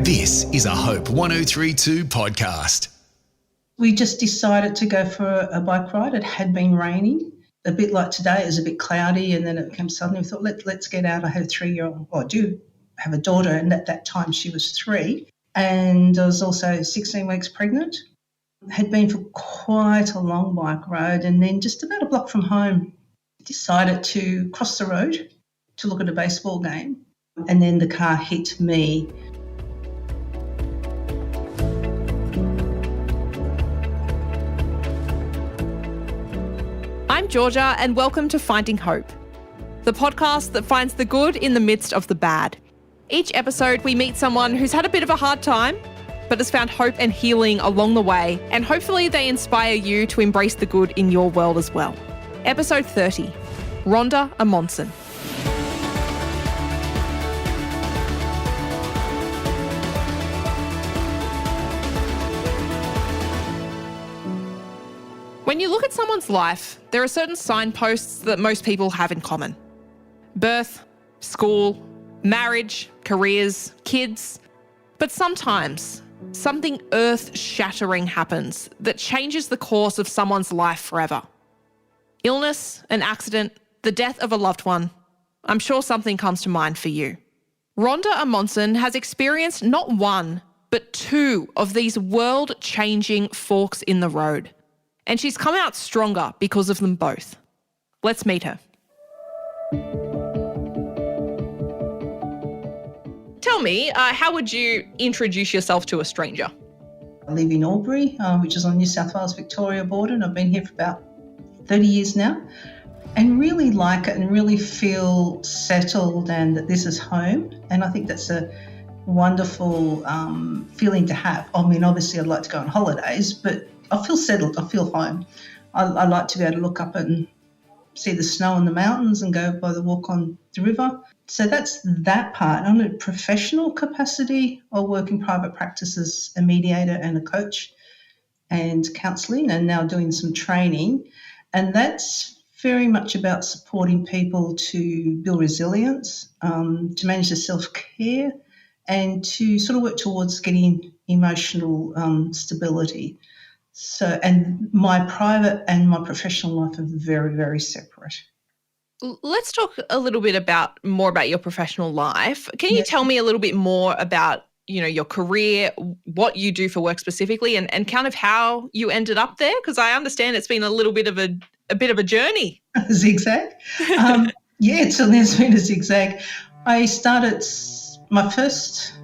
This is a Hope 1032 podcast. We just decided to go for a bike ride. It had been raining, a bit like today. It was a bit cloudy, and then it became sunny. We thought, let's get out. I have a 3-year-old. Well, I do have a daughter, and at that time she was 3. And I was also 16 weeks pregnant. Had been for quite a long bike ride, and then just about a block from home, decided to cross the road to look at a baseball game. And then the car hit me. I'm Georgia, and welcome to Finding Hope, the podcast that finds the good in the midst of the bad. Each episode, we meet someone who's had a bit of a hard time, but has found hope and healing along the way, and hopefully they inspire you to embrace the good in your world as well. Episode 30, Rhonda Emonson. When you look at someone's life, there are certain signposts that most people have in common. Birth, school, marriage, careers, kids. But sometimes something earth-shattering happens that changes the course of someone's life forever. Illness, an accident, the death of a loved one. I'm sure something comes to mind for you. Rhonda Emonson has experienced not one, but 2 of these world-changing forks in the road. And she's come out stronger because of them both. Let's meet her. Tell me, how would you introduce yourself to a stranger? I live in Albury, which is on New South Wales-Victoria border, and I've been here for about 30 years now, and really like it and really feel settled and that this is home. And I think that's a wonderful feeling to have. I mean, obviously I'd like to go on holidays, but I feel settled, I feel home. I like to be able to look up and see the snow on the mountains and go by the walk on the river. So that's that part. On a professional capacity, I work in private practice as a mediator and a coach and counselling, and now doing some training. And that's very much about supporting people to build resilience, to manage their self-care, and to sort of work towards getting emotional stability. So, and my private and my professional life are very, very separate. Let's talk a little bit more about your professional life. Can you tell me a little bit more about, your career, what you do for work specifically, and kind of how you ended up there? Because I understand it's been a little bit of a journey. A zigzag? It certainly has been a zigzag. I started my first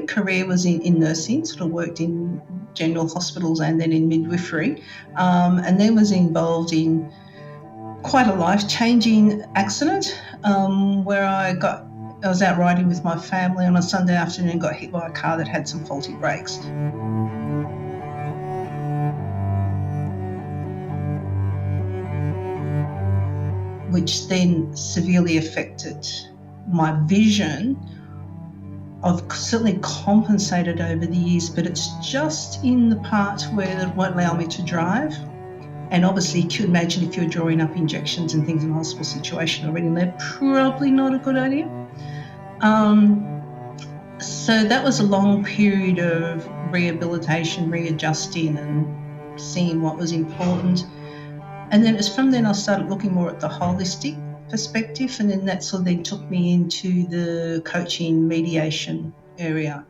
career was in nursing, sort of worked in general hospitals and then in midwifery, and then was involved in quite a life-changing accident where I was out riding with my family on a Sunday afternoon and got hit by a car that had some faulty brakes. Which then severely affected my vision. I've certainly compensated over the years, but it's just in the part where it won't allow me to drive. And obviously, you can imagine if you're drawing up injections and things in a hospital situation already, that's probably not a good idea. So that was a long period of rehabilitation, readjusting and seeing what was important. And then it's from then I started looking more at the holistic perspective, and then that sort of then took me into the coaching mediation area,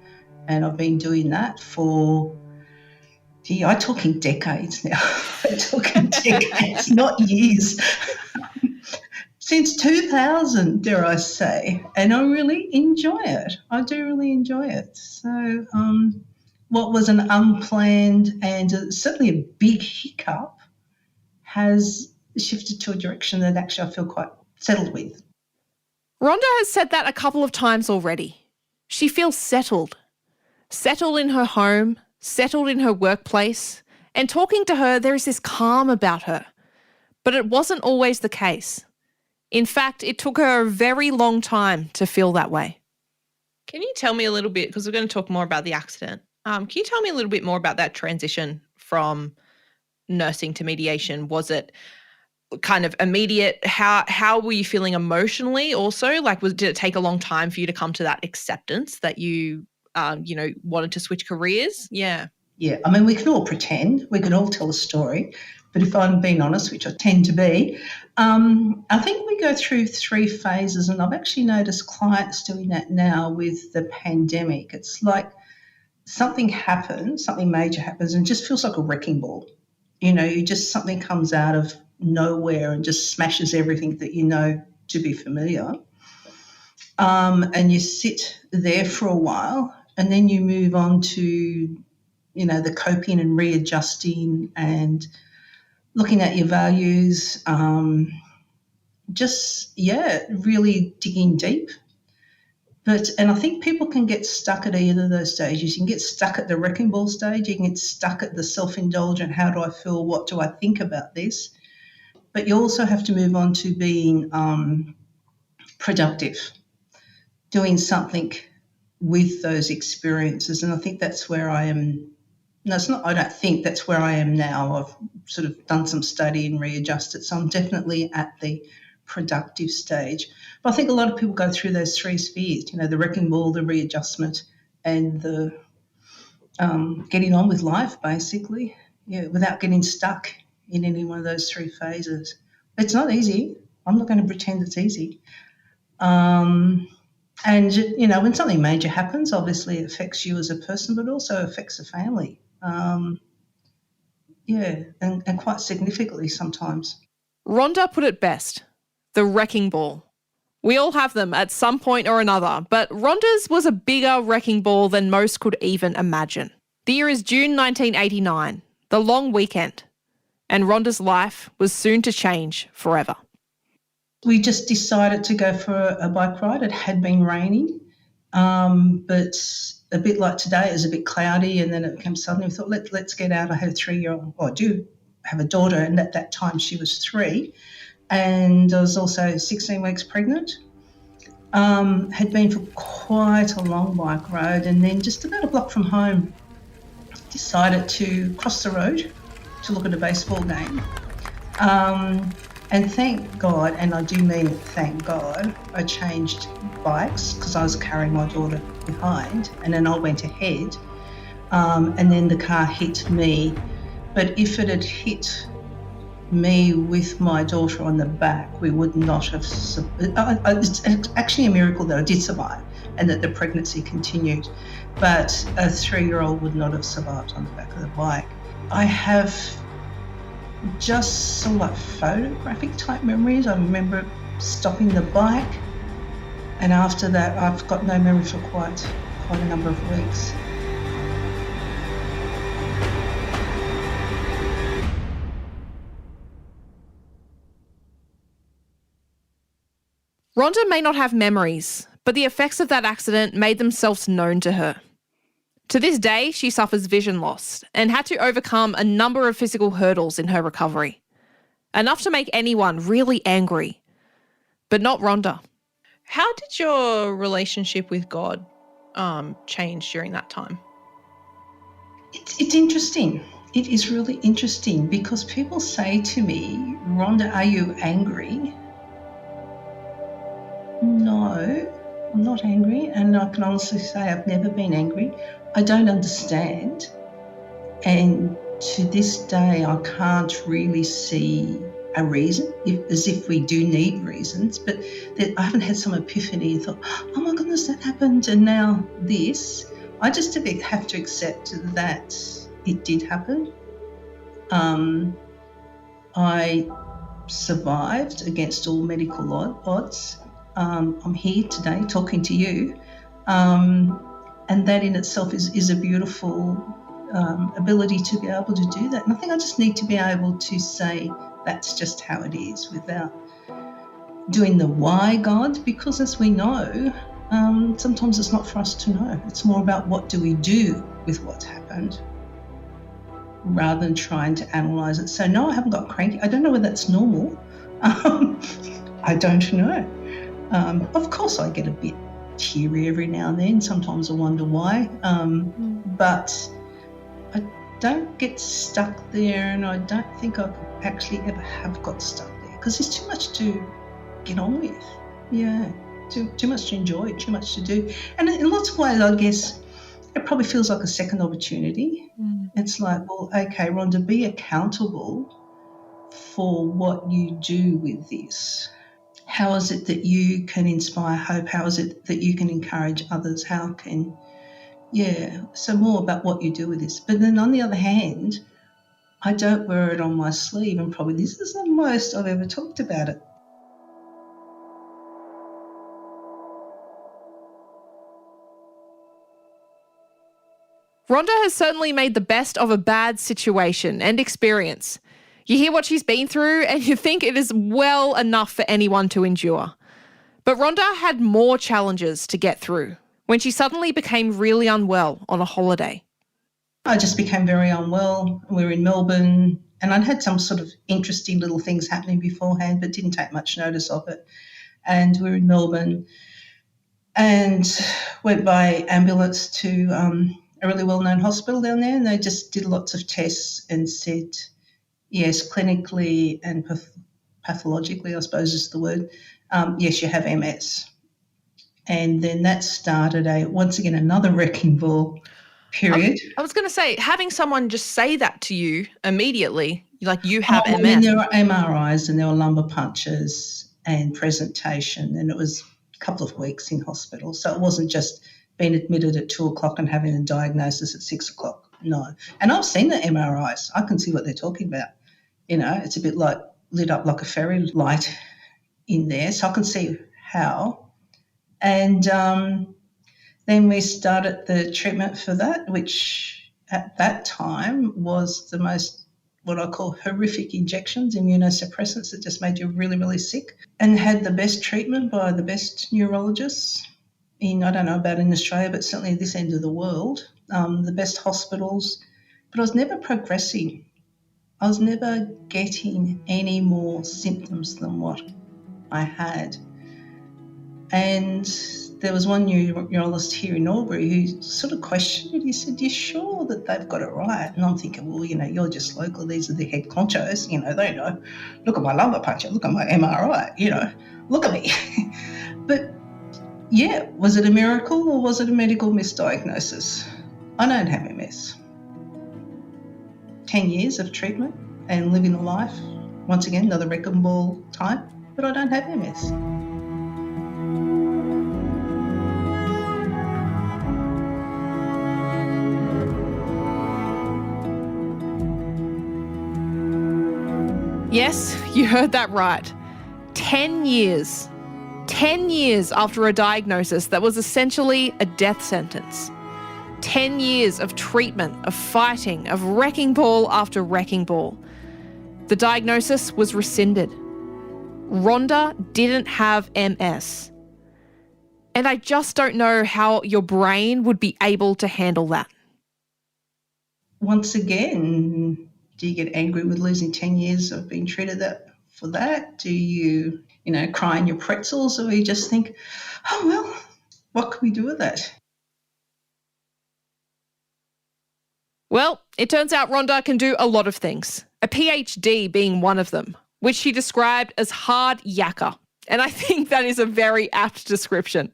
and I've been doing that for I'm talking decades now. I'm talking decades, not years. Since 2000, dare I say, and I really enjoy it. I do really enjoy it. So what was an unplanned and certainly a big hiccup has shifted to a direction that actually I feel quite settled with. Rhonda has said that a couple of times already. She feels settled in her home, settled in her workplace, and talking to her, there is this calm about her. But it wasn't always the case. In fact, it took her a very long time to feel that way. Can you tell me a little bit, because we're going to talk more about the accident, can you tell me a little bit more about that transition from nursing to mediation? Was it kind of immediate? How were you feeling emotionally also? Like, did it take a long time for you to come to that acceptance that you wanted to switch careers. Yeah. Yeah, I mean, we can all pretend, we can all tell a story, but if I'm being honest, which I tend to be, I think we go through 3 phases, and I've actually noticed clients doing that now with the pandemic. It's like something happens, something major happens, and it just feels like a wrecking ball. Something comes out of nowhere and just smashes everything that you know to be familiar. And you sit there for a while, and then you move on to the coping and readjusting and looking at your values, really digging deep. And I think people can get stuck at either of those stages. You can get stuck at the wrecking ball stage, you can get stuck at the self-indulgent, how do I feel, what do I think about this? But you also have to move on to being productive, doing something with those experiences. And I think that's where I am. No, it's not. I don't think that's where I am now. I've sort of done some study and readjusted. So I'm definitely at the productive stage. But I think a lot of people go through those 3 spheres, the wrecking ball, the readjustment, and the getting on with life, basically, without getting stuck in any one of those 3 phases. It's not easy. I'm not going to pretend it's easy. And, when something major happens, obviously it affects you as a person, but also affects the family. And quite significantly sometimes. Rhonda put it best, the wrecking ball. We all have them at some point or another, but Rhonda's was a bigger wrecking ball than most could even imagine. The year is June 1989, the long weekend, and Rhonda's life was soon to change forever. We just decided to go for a bike ride. It had been raining, but a bit like today, it was a bit cloudy, and then it became suddenly, we thought, let's get out. I had a 3-year-old, I do have a daughter, and at that time she was 3, and I was also 16 weeks pregnant. Had been for quite a long bike road, and then just about a block from home, decided to cross the road to look at a baseball game. And thank God, and I do mean thank God, I changed bikes because I was carrying my daughter behind, and then I went ahead, and then the car hit me. But if it had hit me with my daughter on the back, we would not have. It's actually a miracle that I did survive and that the pregnancy continued. But a 3-year-old would not have survived on the back of the bike. I have just sort of like photographic type memories. I remember stopping the bike, and after that I've got no memory for quite a number of weeks. Rhonda may not have memories, but the effects of that accident made themselves known to her. To this day, she suffers vision loss and had to overcome a number of physical hurdles in her recovery. Enough to make anyone really angry. But not Rhonda. How did your relationship with God change during that time? It's interesting. It is really interesting because people say to me, Rhonda, are you angry? No, I'm not angry, and I can honestly say I've never been angry. I don't understand, and to this day I can't really see a reason, as if we do need reasons, but I haven't had some epiphany and thought, oh my goodness, that happened, and now this. I just have to accept that it did happen. I survived against all medical odds. I'm here today talking to you, and that in itself is a beautiful ability to be able to do that. And I think I just need to be able to say that's just how it is without doing the why God, because as we know, sometimes it's not for us to know. It's more about what do we do with what's happened rather than trying to analyse it. So no, I haven't got cranky. I don't know whether that's normal. I don't know. Of course I get a bit teary every now and then. Sometimes I wonder why. But I don't get stuck there, and I don't think I could actually ever have got stuck there because there's too much to get on with. Yeah, too much to enjoy, too much to do. And in lots of ways, I guess, it probably feels like a second opportunity. It's like, well, okay, Rhonda, be accountable for what you do with this. How is it that you can inspire hope? How is it that you can encourage others? So more about what you do with this. But then on the other hand, I don't wear it on my sleeve, and probably this is the most I've ever talked about it. Rhonda has certainly made the best of a bad situation and experience. You hear what she's been through and you think it is well enough for anyone to endure. But Rhonda had more challenges to get through when she suddenly became really unwell on a holiday. I just became very unwell. We were in Melbourne, and I'd had some sort of interesting little things happening beforehand, but didn't take much notice of it. And we were in Melbourne and went by ambulance to a really well-known hospital down there, and they just did lots of tests and said, yes, clinically and pathologically, I suppose is the word, yes, you have MS. And then that started once again, another wrecking ball period. I was going to say, having someone just say that to you immediately, like you have MS. I mean, there were MRIs and there were lumbar punctures and presentation, and it was a couple of weeks in hospital. So it wasn't just being admitted at 2:00 and having a diagnosis at 6:00. No. And I've seen the MRIs. I can see what they're talking about. You know, it's a bit like lit up like a fairy light in there. So I can see how. And then we started the treatment for that, which at that time was the most, what I call horrific injections, immunosuppressants that just made you really, really sick, and had the best treatment by the best neurologists I don't know about in Australia, but certainly this end of the world, the best hospitals. But I was never progressing. I was never getting any more symptoms than what I had. And there was one neurologist here in Albury who sort of questioned it. He said, "You're sure that they've got it right?" And I'm thinking, well, you're just local. These are the head conchos. They know. Look at my lumbar puncture. Look at my MRI. Look at me. But yeah, was it a miracle or was it a medical misdiagnosis? I don't have MS. 10 years of treatment and living a life. Once again, another wrecking ball time, but I don't have MS. Yes, you heard that right. 10 years. 10 years after a diagnosis that was essentially a death sentence. 10 years of treatment, of fighting, of wrecking ball after wrecking ball. The diagnosis was rescinded. Rhonda didn't have MS. And I just don't know how your brain would be able to handle that. Once again, do you get angry with losing 10 years of being treated for that? Do you, cry in your pretzels, or you just think, oh, well, what can we do with that? Well, it turns out Rhonda can do a lot of things, a PhD being one of them, which she described as hard yakka. And I think that is a very apt description.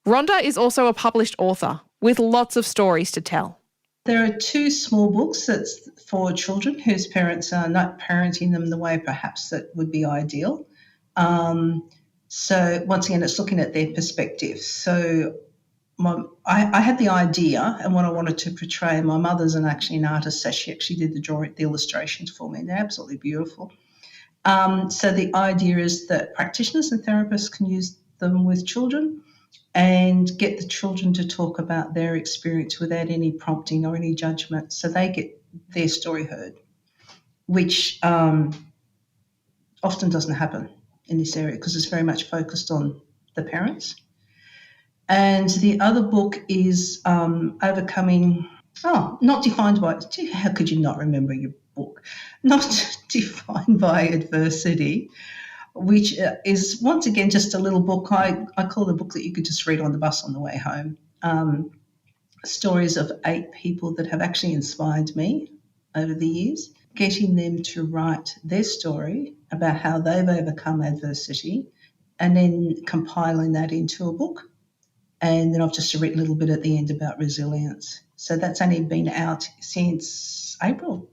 Rhonda is also a published author with lots of stories to tell. There are 2 small books that's for children whose parents are not parenting them the way perhaps that would be ideal. So once again, it's looking at their perspective. So I had the idea and what I wanted to portray. My mother's actually an artist, so she actually did the illustrations for me, and they're absolutely beautiful. So the idea is that practitioners and therapists can use them with children and get the children to talk about their experience without any prompting or any judgment, so they get their story heard, which often doesn't happen in this area because it's very much focused on the parents. And the other book is Overcoming, Not Defined by, how could you not remember your book? Not Defined by Adversity, which is, once again, just a little book. I call it a book that you could just read on the bus on the way home. Stories of 8 people that have actually inspired me over the years, getting them to write their story about how they've overcome adversity and then compiling that into a book. And then I've just written a little bit at the end about resilience. So that's only been out since April.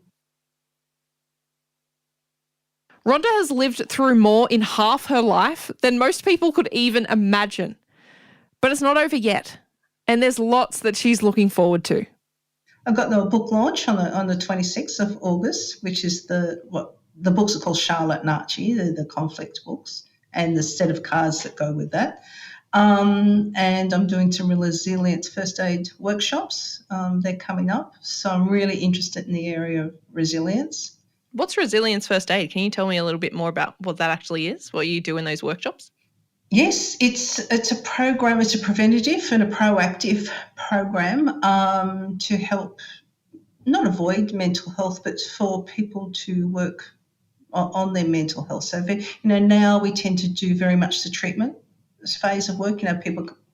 Rhonda has lived through more in half her life than most people could even imagine. But it's not over yet, and there's lots that she's looking forward to. I've got the book launch on the 26th of August, which is the books are called Charlotte and Archie, the conflict books, and the set of cards that go with that. And I'm doing some resilience first aid workshops. They're coming up. So I'm really interested in the area of resilience. What's resilience first aid? Can you tell me a little bit more about what that actually is, what you do in those workshops? Yes, it's a program. It's a preventative and a proactive program to help not avoid mental health, but for people to work on their mental health. So, now we tend to do very much the treatment phase of work.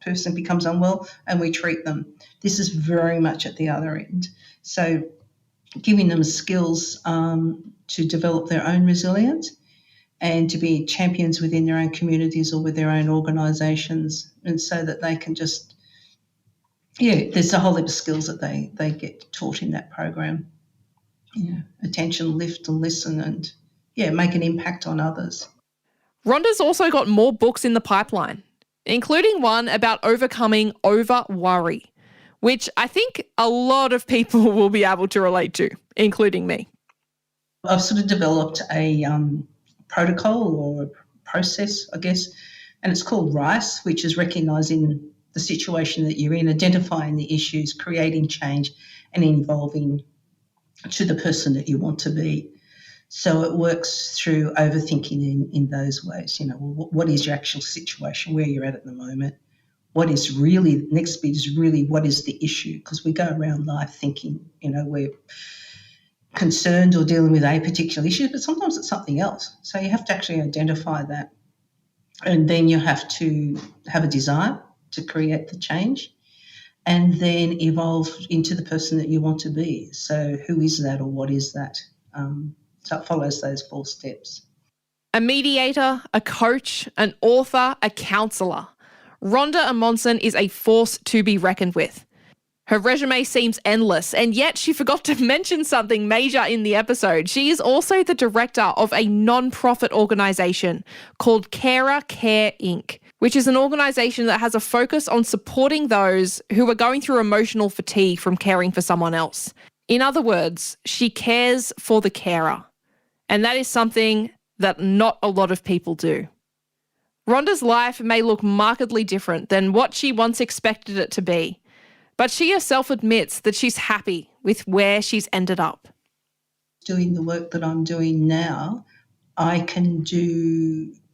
Person becomes unwell and we treat them. This is very much at the other end. So, giving them skills to develop their own resilience and to be champions within their own communities or with their own organisations, and so that they can just, there's a whole heap of skills that they get taught in that program. Attention, lift and listen, and make an impact on others. Rhonda's also got more books in the pipeline, including one about overcoming over-worry, which I think a lot of people will be able to relate to, including me. I've sort of developed a protocol or a process, I guess, and it's called RICE, which is recognising the situation that you're in, identifying the issues, creating change, and evolving to the person that you want to be. So it works through overthinking in those ways. What is your actual situation, where you're at the moment? What is really, next bit is really what is the issue? Because we go around life thinking, we're concerned or dealing with a particular issue, but sometimes it's something else. So you have to actually identify that. And then you have to have a desire to create the change and then evolve into the person that you want to be. So who is that or what is that? So it follows those 4 steps. A mediator, a coach, an author, a counsellor. Rhonda Emonson is a force to be reckoned with. Her resume seems endless, and yet she forgot to mention something major in the episode. She is also the director of a non-profit organisation called Carer Care Inc., which is an organisation that has a focus on supporting those who are going through emotional fatigue from caring for someone else. In other words, she cares for the carer, and that is something that not a lot of people do. Rhonda's life may look markedly different than what she once expected it to be, but she herself admits that she's happy with where she's ended up. Doing the work that I'm doing now, I can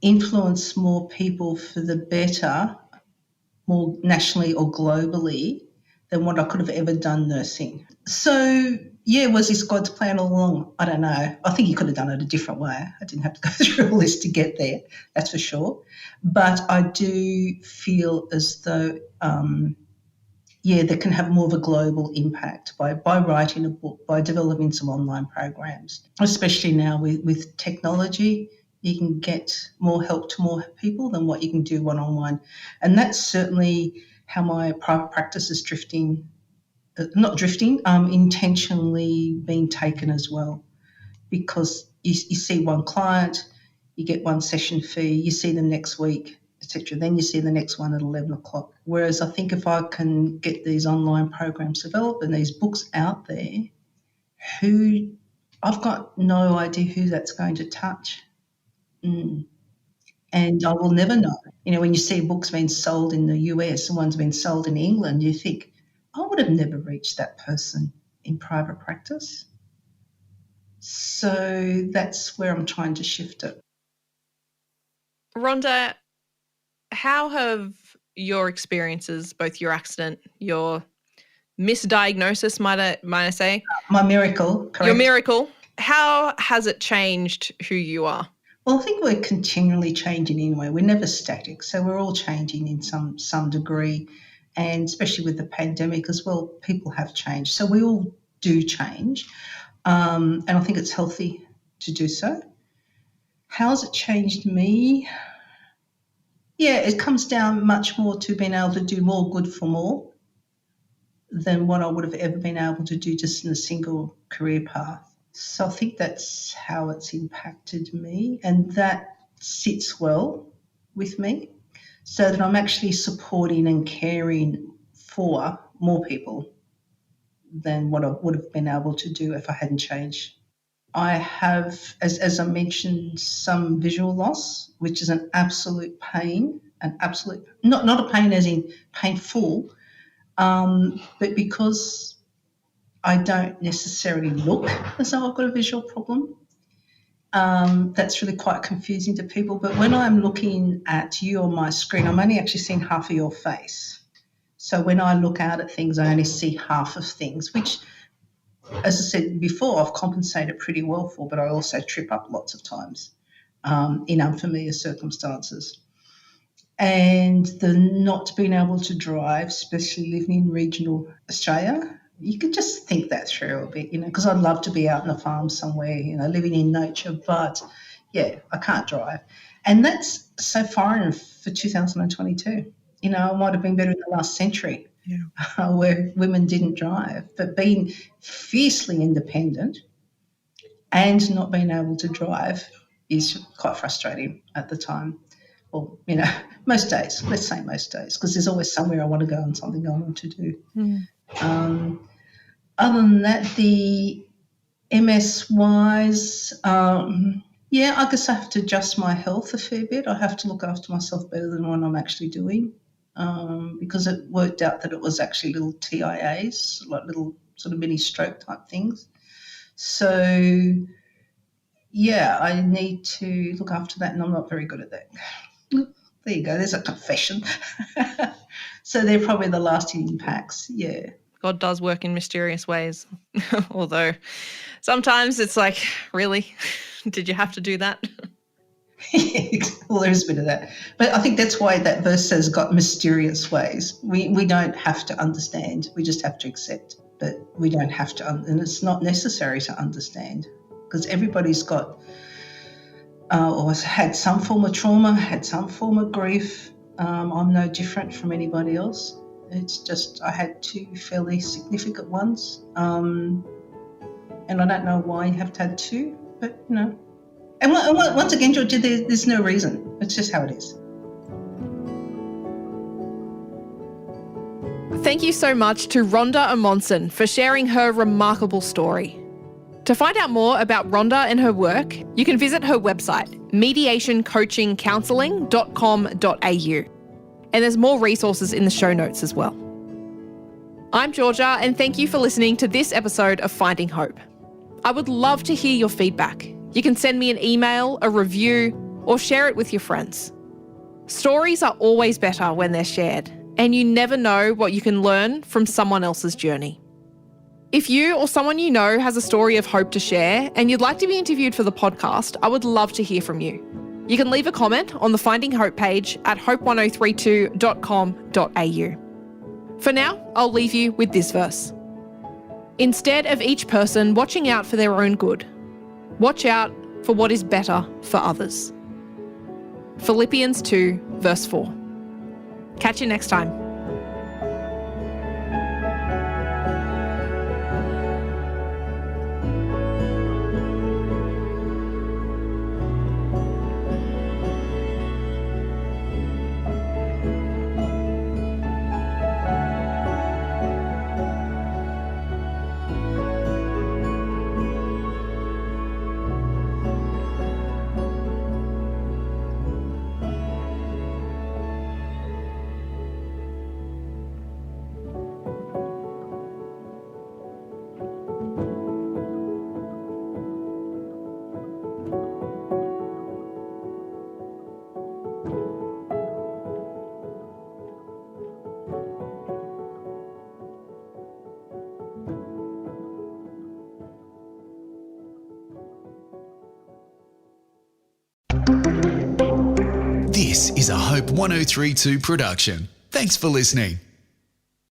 influence more people for the better, more nationally or globally, than what I could have ever done nursing. So, was this God's plan all along? I don't know. I think he could have done it a different way. I didn't have to go through all this to get there, that's for sure. But I do feel as though that can have more of a global impact by writing a book, by developing some online programs, especially now with technology. You can get more help to more people than what you can do one-on-one. And that's certainly how my private practice is intentionally being taken as well. Because you see one client, you get one session fee, you see them next week, etc. Then you see the next one at 11 o'clock. Whereas I think if I can get these online programs developed and these books out there, I've got no idea who that's going to touch. And I will never know. When you see books being sold in the US and one's been sold in England, you think, I would have never reached that person in private practice. So that's where I'm trying to shift it. Rhonda, how have your experiences, both your accident, your misdiagnosis, might I say? My miracle, correct? Your miracle. How has it changed who you are? Well, I think we're continually changing anyway. We're never static, so we're all changing in some degree, and especially with the pandemic as well, people have changed. So we all do change, and I think it's healthy to do so. How has it changed me? it comes down much more to being able to do more good for more than what I would have ever been able to do just in a single career path. So I think that's how it's impacted me, and that sits well with me, so that I'm actually supporting and caring for more people than what I would have been able to do if I hadn't changed. I have, as I mentioned, some visual loss, which is an absolute pain, not a pain as in painful, but because I don't necessarily look as though I've got a visual problem, that's really quite confusing to people. But when I'm looking at you on my screen, I'm only actually seeing half of your face. So when I look out at things, I only see half of things, which, as I said before, I've compensated pretty well for, but I also trip up lots of times in unfamiliar circumstances. And the not being able to drive, especially living in regional Australia, you could just think that through a bit, because I'd love to be out on a farm somewhere, living in nature, but yeah, I can't drive. And that's so foreign for 2022. It might have been better in the last century, where women didn't drive, but being fiercely independent and not being able to drive is quite frustrating at the time. Or, most days, let's say most days, because there's always somewhere I want to go and something I want to do. Other than that, the MS-wise, I guess I have to adjust my health a fair bit. I have to look after myself better than what I'm actually doing, because it worked out that it was actually little TIAs, like little sort of mini stroke type things. So, I need to look after that, and I'm not very good at that. There you go, there's a confession. So they're probably the lasting impacts, God does work in mysterious ways, although sometimes it's like, really? Did you have to do that? Well, there is a bit of that. But I think that's why that verse says got mysterious ways. We don't have to understand. We just have to accept. But we don't have to, and it's not necessary to understand, because everybody's got or had some form of trauma, had some form of grief. I'm no different from anybody else. It's just I had two fairly significant ones. And I don't know why you have to have two, but, And once again, Georgia, there's no reason. It's just how it is. Thank you so much to Rhonda Emonson for sharing her remarkable story. To find out more about Rhonda and her work, you can visit her website, mediationcoachingcounselling.com.au. And there's more resources in the show notes as well. I'm Georgia, and thank you for listening to this episode of Finding Hope. I would love to hear your feedback. You can send me an email, a review, or share it with your friends. Stories are always better when they're shared, and you never know what you can learn from someone else's journey. If you or someone you know has a story of hope to share and you'd like to be interviewed for the podcast, I would love to hear from you. You can leave a comment on the Finding Hope page at hope1032.com.au. For now, I'll leave you with this verse. Instead of each person watching out for their own good, watch out for what is better for others. Philippians 2, verse 4. Catch you next time. This is a Hope 1032 production. Thanks for listening.